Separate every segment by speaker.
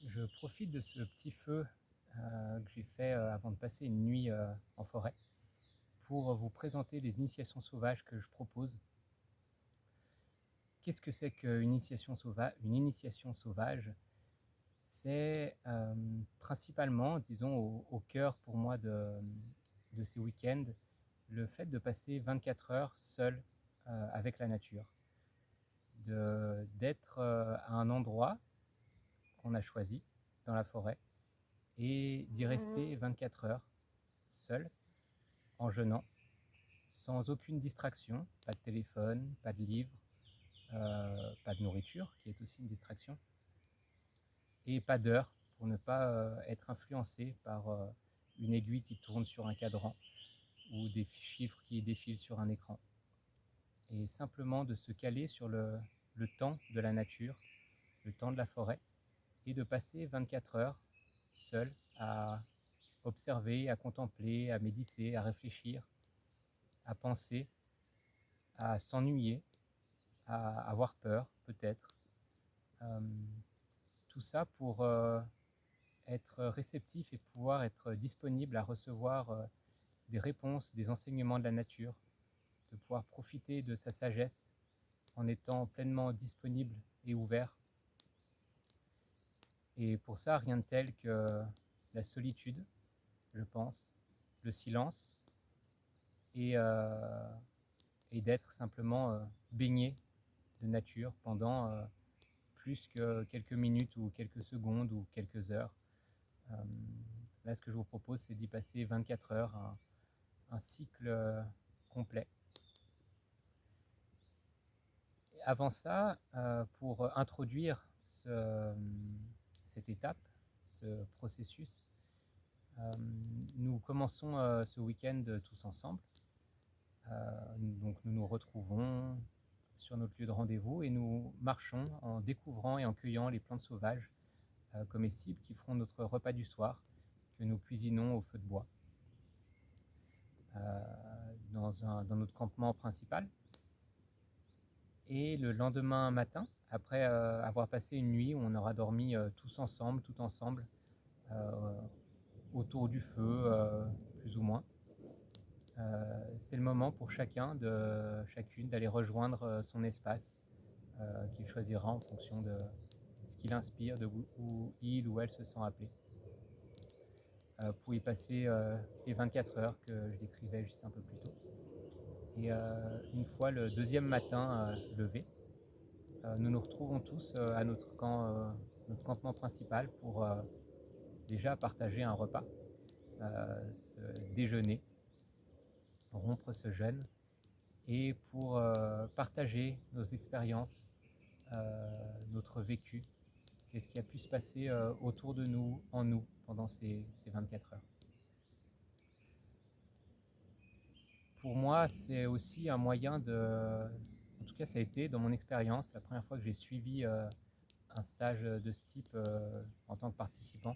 Speaker 1: Je profite de ce petit feu que j'ai fait avant de passer une nuit en forêt pour vous présenter les initiations sauvages que je propose. Qu'est-ce que c'est qu'une initiation sauvage? Une initiation sauvage, c'est principalement, disons, au cœur pour moi de ces week-ends, le fait de passer 24 heures seul avec la nature, d'être à un endroit qu'on a choisi dans la forêt et d'y rester 24 heures seul, en jeûnant, sans aucune distraction, pas de téléphone, pas de livre, pas de nourriture, qui est aussi une distraction, et pas d'heure pour ne pas être influencé par une aiguille qui tourne sur un cadran ou des chiffres qui défilent sur un écran. Et simplement de se caler sur le temps de la nature, le temps de la forêt, et de passer 24 heures seul à observer, à contempler, à méditer, à réfléchir, à penser, à s'ennuyer, à avoir peur peut-être. Euh, tout ça pour être réceptif et pouvoir être disponible à recevoir des réponses, des enseignements de la nature, de pouvoir profiter de sa sagesse en étant pleinement disponible et ouvert. Et pour ça, rien de tel que la solitude, je pense, le silence et, euh, et d'être simplement baigné de nature pendant plus que quelques minutes ou quelques secondes ou quelques heures. Euh, Là, ce que je vous propose, c'est d'y passer 24 heures, un cycle complet. Et avant ça, pour introduire cette étape, ce processus, nous commençons ce week-end tous ensemble. Donc nous nous retrouvons sur notre lieu de rendez-vous et nous marchons en découvrant et en cueillant les plantes sauvages comestibles qui feront notre repas du soir que nous cuisinons au feu de bois dans notre campement principal. Et le lendemain matin, après avoir passé une nuit où on aura dormi tous ensemble, tout ensemble, euh, autour du feu, plus ou moins, c'est le moment pour chacune d'aller rejoindre son espace qu'il choisira en fonction de ce qui l'inspire, de où il ou elle se sent appelé, pour y passer les 24 heures que je décrivais juste un peu plus tôt. Et une fois le deuxième matin levé, nous nous retrouvons tous à notre campement principal pour déjà partager un repas, ce déjeuner, rompre ce jeûne, et pour partager nos expériences, notre vécu, qu'est-ce qui a pu se passer autour de nous, en nous, pendant ces 24 heures. Pour moi, c'est aussi un moyen en tout cas ça a été dans mon expérience, la première fois que j'ai suivi un stage de ce type en tant que participant,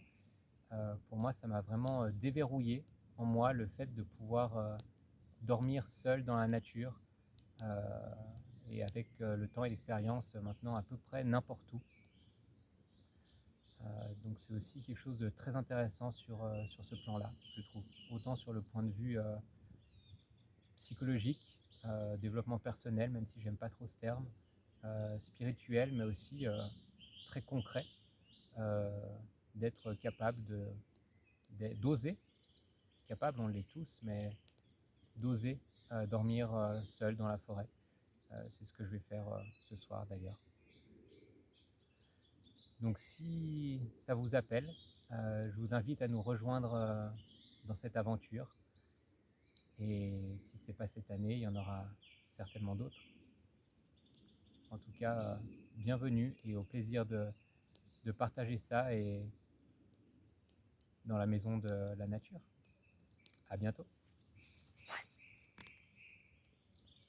Speaker 1: pour moi ça m'a vraiment déverrouillé en moi le fait de pouvoir dormir seul dans la nature, euh, et avec le temps et l'expérience maintenant à peu près n'importe où. Donc c'est aussi quelque chose de très intéressant sur ce plan-là, je trouve. Autant sur le point de vue psychologique, développement personnel, même si j'aime pas trop ce terme, spirituel, mais aussi très concret, euh, d'être capable d'oser, capable on l'est tous, mais d'oser dormir seul dans la forêt. C'est ce que je vais faire ce soir d'ailleurs. Donc si ça vous appelle, je vous invite à nous rejoindre dans cette aventure. Et si ce n'est pas cette année, il y en aura certainement d'autres. En tout cas, bienvenue et au plaisir de partager ça et dans la maison de la nature. À bientôt.